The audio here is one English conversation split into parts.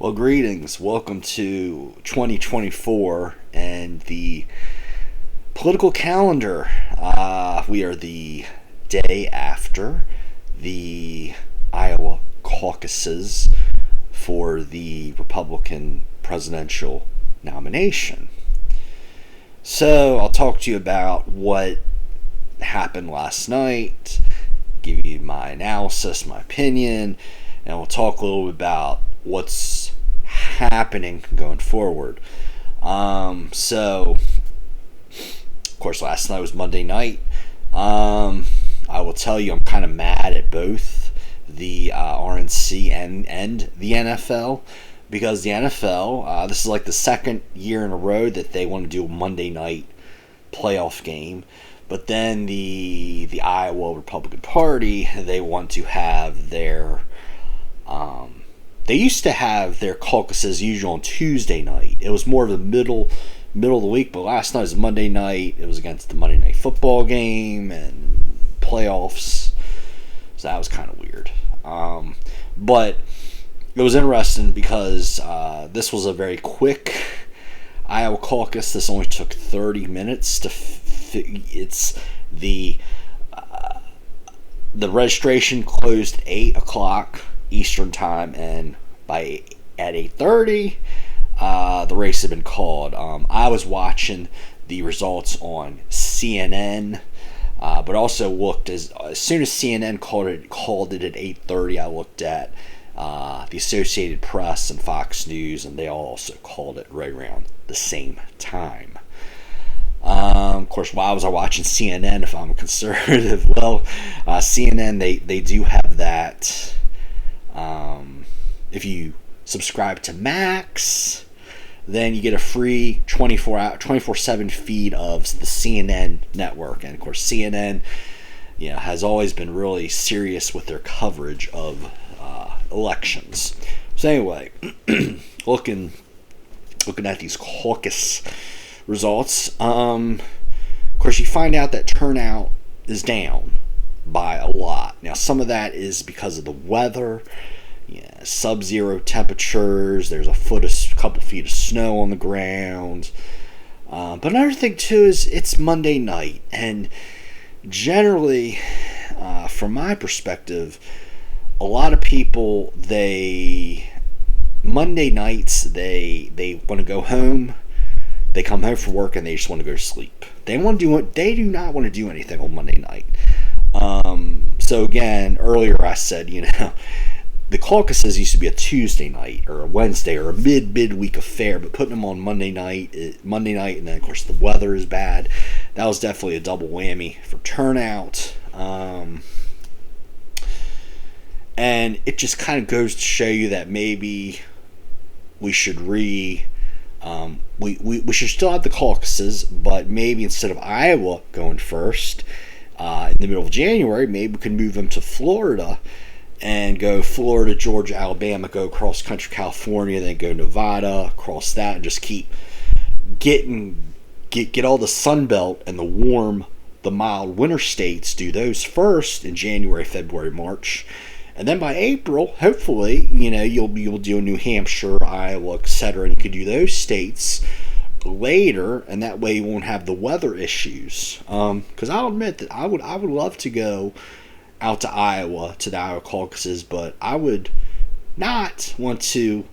Well, greetings. Welcome to 2024 and the political calendar. We are the day after the Iowa caucuses for the Republican presidential nomination. So, I'll talk to you about what happened last night, give you my analysis, my opinion, and we'll talk a little bit about what's happening going forward. So, of course, last night was Monday night. I will tell you, I'm kind of mad at both the RNC and the NFL because the NFL, this is like the second year in a row that they want to do a Monday night playoff game. But then the Iowa Republican Party, they want to have their they used to have their caucuses usually on Tuesday night. It was more of the middle of the week, but last night was Monday night. It was against the Monday Night Football game and playoffs, so that was kind of weird. But it was interesting because this was a very quick Iowa caucus. This only took 30 minutes to. It's the registration closed at 8 o'clock Eastern time, and at 8:30, the race had been called. I was watching the results on CNN, but also looked as soon as CNN called it at 8:30. I looked at the Associated Press and Fox News, and they all also called it right around the same time. Of course, why was I watching CNN if I'm a conservative? Well, CNN, they do have that. If you subscribe to Max, then you get a free 24/7 feed of the CNN network. And of course, CNN, has always been really serious with their coverage of elections. So anyway, looking at these caucus results, of course, you find out that turnout is down by a lot. Now, some of that is because of the weather. Sub-zero temperatures. There's a couple feet of snow on the ground. But another thing too is it's Monday night, and generally, from my perspective, a lot of people Monday nights they want to go home. They come home from work and they just want to go to sleep. They do not want to do anything on Monday night. So again, earlier I said, the caucuses used to be a Tuesday night or a Wednesday or a midweek affair, but putting them on Monday night, and then of course the weather is bad. That was definitely a double whammy for turnout. And it just kind of goes to show you that maybe we should we should still have the caucuses, but maybe instead of Iowa going first in the middle of January, maybe we can move them to Florida and go Florida, Georgia, Alabama, go across country California, then go Nevada, across that, and just keep get all the Sun Belt and the mild winter states, do those first in January, February, March. And then by April, hopefully, you'll be able to do New Hampshire, Iowa, etc. And you could do those states later, and that way you won't have the weather issues. Because I'll admit that I would love to go out to Iowa, to the Iowa caucuses, but I would not want to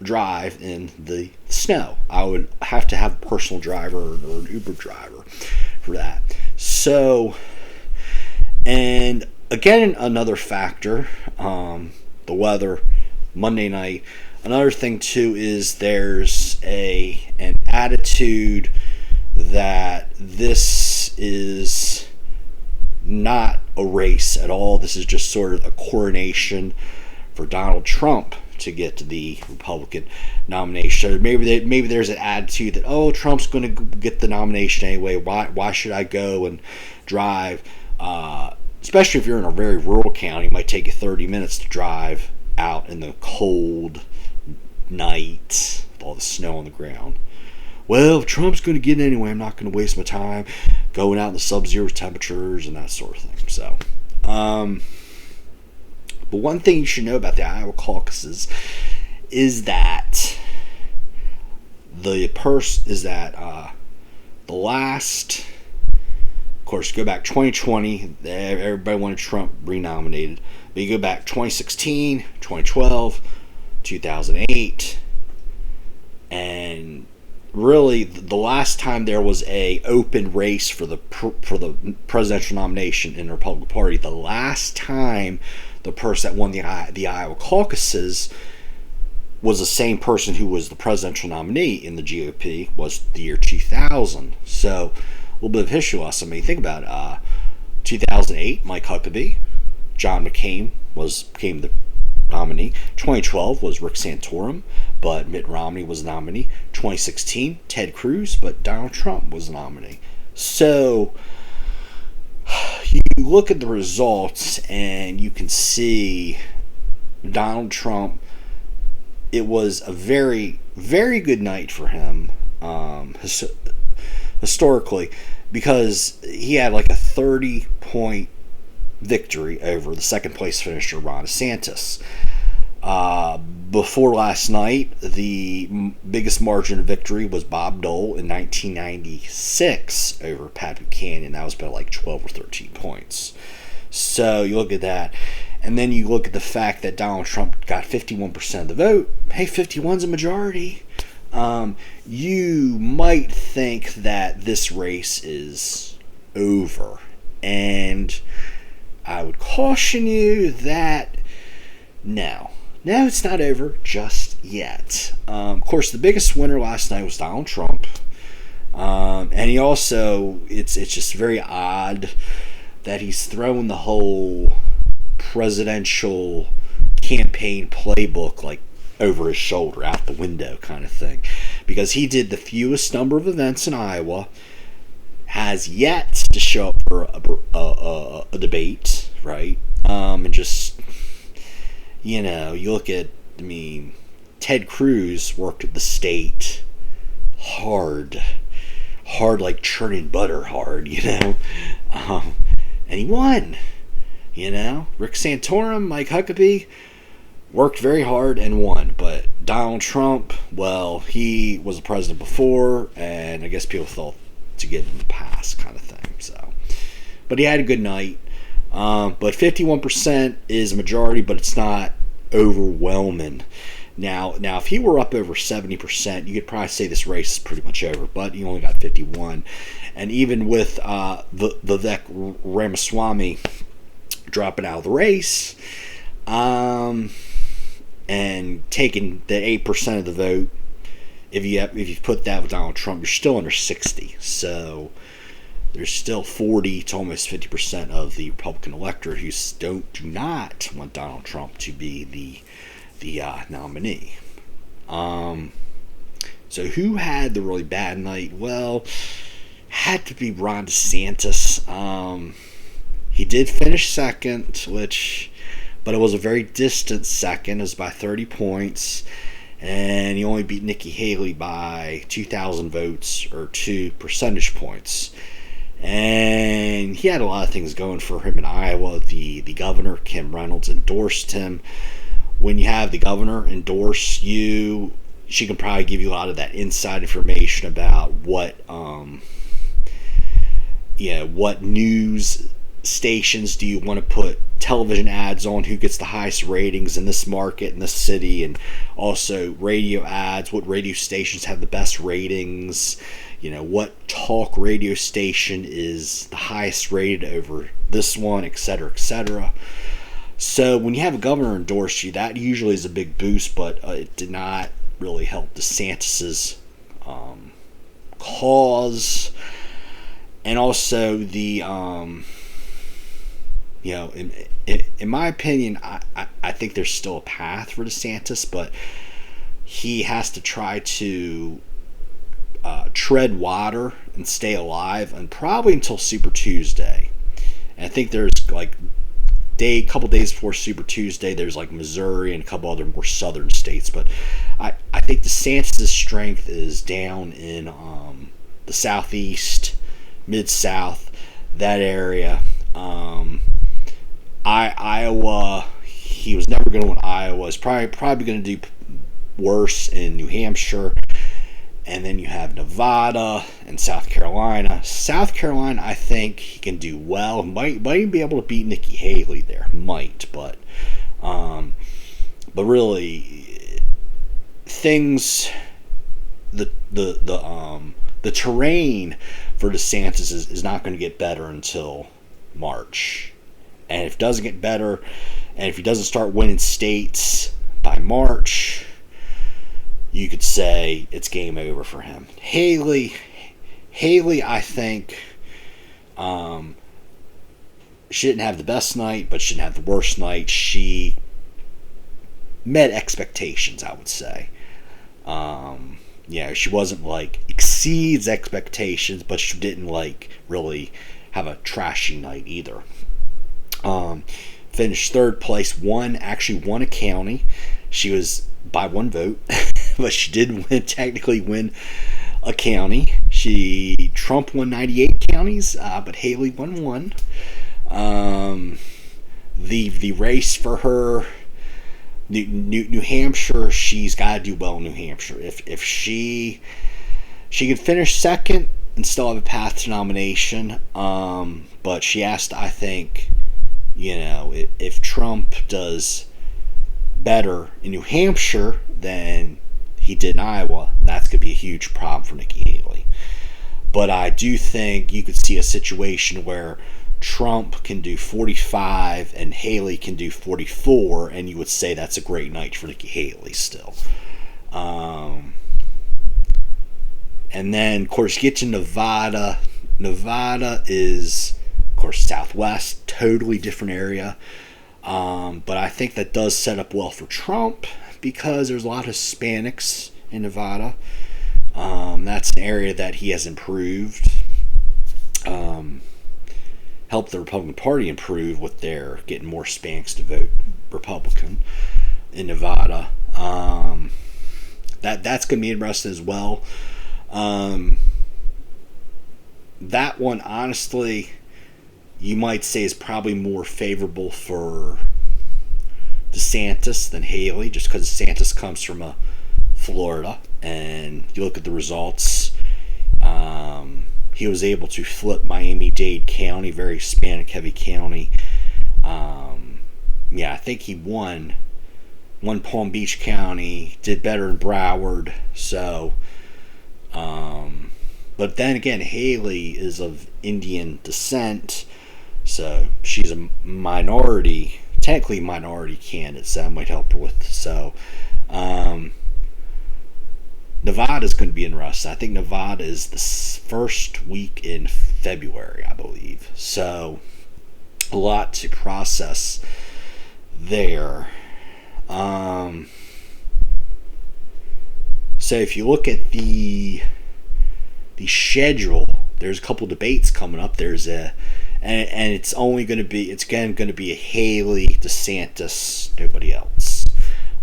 drive in the snow. I would have to have a personal driver or an Uber driver for that. So, and again, another factor, the weather, Monday night. Another thing too is there's an attitude that this is not a race at all. This is just sort of a coronation for Donald Trump to get to the Republican nomination. So maybe there's an attitude that Trump's going to get the nomination anyway. Why should I go and drive? Especially if you're in a very rural county, it might take you 30 minutes to drive out in the cold night with all the snow on the ground. Well, if Trump's going to get it anyway, I'm not going to waste my time going out in the sub-zero temperatures and that sort of thing. So, but one thing you should know about the Iowa caucuses is that the last, of course, go back 2020, everybody wanted Trump renominated. But you go back 2016, 2012, 2008, and really the last time there was a open race for the presidential nomination in the Republican Party, the last time the person that won the Iowa caucuses was the same person who was the presidential nominee in the GOP, was the year 2000. So a little bit of history lesson. I mean, think about it. 2008, Mike Huckabee, John McCain became the nominee. 2012 was Rick Santorum, but Mitt Romney was the nominee. 2016, Ted Cruz, but Donald Trump was the nominee. So you look at the results and you can see Donald Trump. It was a very, very good night for him historically, because he had like a 30-point victory over the second place finisher Ron DeSantis. Before last night, the biggest margin of victory was Bob Dole in 1996 over Pat Buchanan. That was about like 12 or 13 points. So you look at that, and then you look at the fact that Donald Trump got 51% of the vote. Hey, 51's a majority. You might think that this race is over, and I would caution you that no, it's not over just yet. Of course, the biggest winner last night was Donald Trump, and he also, it's just very odd that he's throwing the whole presidential campaign playbook like over his shoulder, out the window kind of thing, because he did the fewest number of events in Iowa, has yet to show up for a debate, right? And just, you look at, Ted Cruz worked at the state hard like churning butter hard, and he won. Rick Santorum, Mike Huckabee worked very hard and won. But Donald Trump, well, he was the president before, and I guess people thought to get him to pass kind of thing. So, but he had a good night. But 51% is a majority, but it's not overwhelming. Now, if he were up over 70%, you could probably say this race is pretty much over. But he only got 51, and even with Vivek Ramaswamy dropping out of the race, and taking the 8% of the vote, if you put that with Donald Trump, you're still under 60. So there's still 40 to almost 50% of the Republican electorate who do not want Donald Trump to be the nominee. So who had the really bad night? Well, had to be Ron DeSantis. He did finish second, but it was a very distant second. It was by 30 points, and he only beat Nikki Haley by 2,000 votes, or 2 percentage points. And he had a lot of things going for him in Iowa. The governor, Kim Reynolds, endorsed him. When you have the governor endorse you, she can probably give you a lot of that inside information about what news stations do you want to put television ads on, who gets the highest ratings in this market, in this city, and also radio ads, what radio stations have the best ratings, what talk radio station is the highest rated over this one, etc., etc. So when you have a governor endorse you, that usually is a big boost, but it did not really help DeSantis's cause. And also the in my opinion, I think there's still a path for DeSantis, but he has to try to tread water and stay alive, and probably until Super Tuesday. And I think there's a couple days before Super Tuesday, there's Missouri and a couple other more southern states. But I think DeSantis' strength is down in the southeast, mid-south, that area. Iowa, he was never going to win Iowa. He's probably going to do worse in New Hampshire. And then you have Nevada and South Carolina. South Carolina, I think he can do well. Might even be able to beat Nikki Haley there. Might, but really, things, the terrain for DeSantis is not going to get better until March. And if it doesn't get better, and if he doesn't start winning states by March, you could say it's game over for him. Haley, I think, she didn't have the best night, but she didn't have the worst night. She met expectations, I would say. She wasn't like exceeds expectations, but she didn't like really have a trashy night either. Finished third place, won a county. She was by one vote, but she did technically win a county. Trump won 98 counties, but Haley won one. The race for her, New Hampshire, she's got to do well in New Hampshire. If she could finish second and still have a path to nomination, but she has to, I think, if Trump does better in New Hampshire than he did in Iowa, that's going to be a huge problem for Nikki Haley. But I do think you could see a situation where Trump can do 45 and Haley can do 44, and you would say that's a great night for Nikki Haley still. And then, of course, get to Nevada. Nevada is, of course, Southwest, totally different area. But I think that does set up well for Trump because there's a lot of Hispanics in Nevada. That's an area that he has improved. Helped the Republican Party improve with their getting more Hispanics to vote Republican in Nevada. That's going to be interesting as well. That one, honestly, you might say is probably more favorable for DeSantis than Haley, just because DeSantis comes from Florida, and you look at the results. He was able to flip Miami-Dade County, very Hispanic-heavy county. I think he won Palm Beach County, did better in Broward. So, but then again, Haley is of Indian descent, so she's a minority, technically minority candidate, so that might help her with. So, Nevada is going to be interesting. I think Nevada is the first week in February, I believe. So, a lot to process there. So if you look at the schedule, there's a couple debates coming up. There's and it's only going to be, it's again going to be a Haley, DeSantis, nobody else.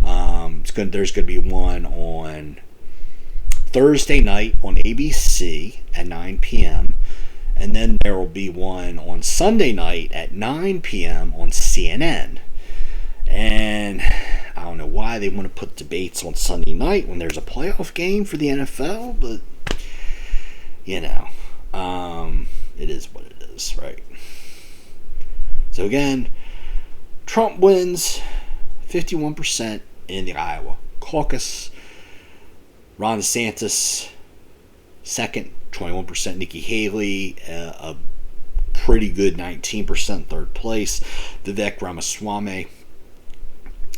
There's going to be one on Thursday night on ABC at 9 p.m. And then there will be one on Sunday night at 9 p.m. on CNN. And I don't know why they want to put debates on Sunday night when there's a playoff game for the NFL, but, it is what it is, right? So again, Trump wins 51% in the Iowa caucus. Ron DeSantis, second, 21%. Nikki Haley, a pretty good 19%, third place. Vivek Ramaswamy,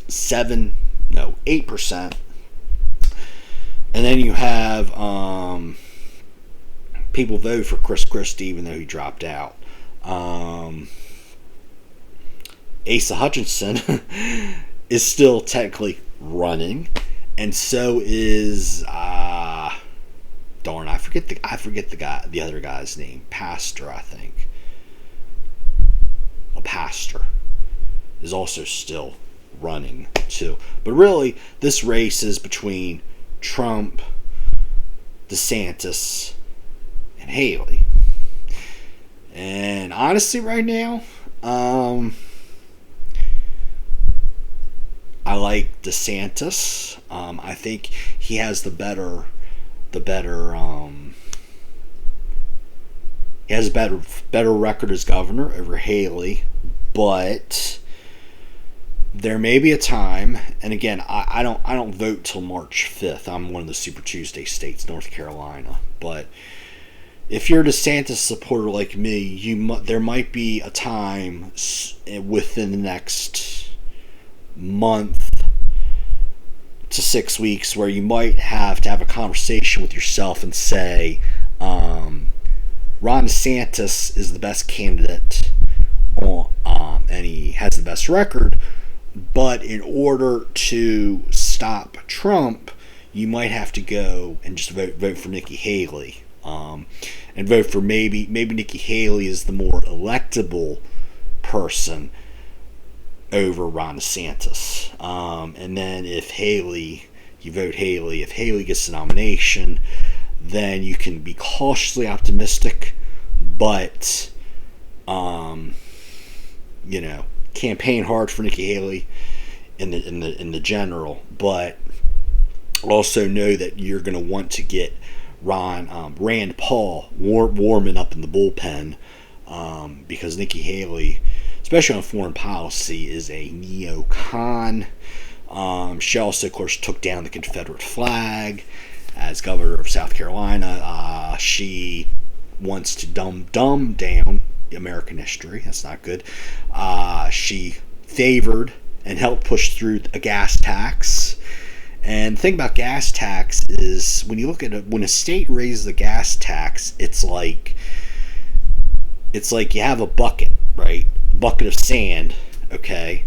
8%. And then you have people vote for Chris Christie, even though he dropped out. Asa Hutchinson is still technically running, and so is I forget the other guy's name. Pastor, I think. A pastor is also still running too. But really, this race is between Trump, DeSantis, and Haley. And honestly, right now, I like DeSantis. I think he has the better he has a better record as governor over Haley, but there may be a time, and again, I don't vote till March 5th. I'm one of the Super Tuesday states, North Carolina. But if you're a DeSantis supporter like me, there might be a time within the next month to 6 weeks where you might have to have a conversation with yourself and say, Ron DeSantis is the best candidate, and he has the best record. But in order to stop Trump, you might have to go and just vote for Nikki Haley, and vote for maybe Nikki Haley is the more electable person over Ron DeSantis. And then if you vote Haley, if Haley gets the nomination, then you can be cautiously optimistic, but campaign hard for Nikki Haley in the general, but also know that you're going to want to get Rand Paul warming up in the bullpen, because Nikki Haley, especially on foreign policy, is a neocon. She also, of course, took down the Confederate flag as governor of South Carolina. She wants to dumb down American history. That's not good. She favored and helped push through a gas tax. And the thing about gas tax is when you look at it, when a state raises the gas tax, it's like you have a bucket, right? A bucket of sand, okay?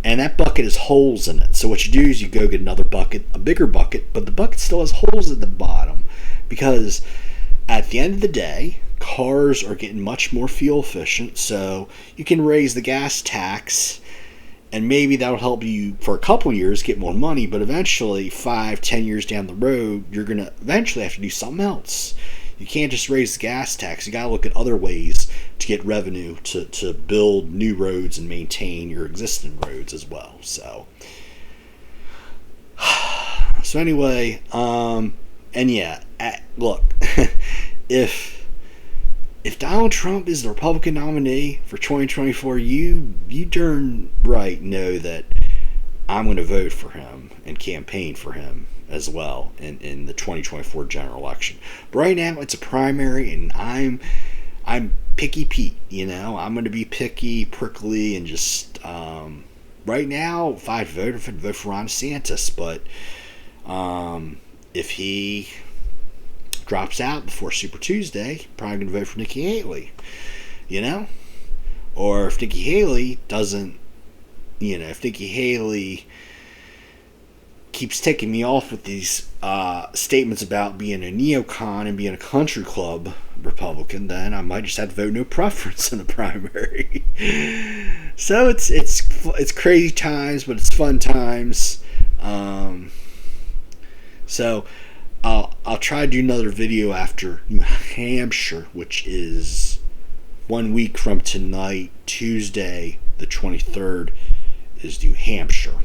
And that bucket has holes in it. So what you do is you go get another bucket, a bigger bucket, but the bucket still has holes at the bottom, because at the end of the day, cars are getting much more fuel efficient, so you can raise the gas tax, and maybe that'll help you for a couple years get more money, but eventually 5-10 years down the road, you're going to eventually have to do something else. You can't just raise the gas tax. You got to look at other ways to get revenue to build new roads and maintain your existing roads as well. So anyway, and yeah, look, if Donald Trump is the Republican nominee for 2024, you darn right know that I'm going to vote for him and campaign for him as well in the 2024 general election. But right now it's a primary, and I'm picky Pete. I'm going to be picky, prickly, and just right now, if I vote for Ron DeSantis, but if he drops out before Super Tuesday, probably going to vote for Nikki Haley, or if Nikki Haley doesn't, if Nikki Haley keeps ticking me off with these statements about being a neocon and being a country club Republican, then I might just have to vote no preference in the primary. So it's crazy times, but it's fun times. So I'll try to do another video after New Hampshire, which is 1 week from tonight, Tuesday the 23rd, is New Hampshire.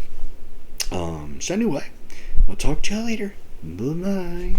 So anyway, I'll talk to you later. Bye-bye.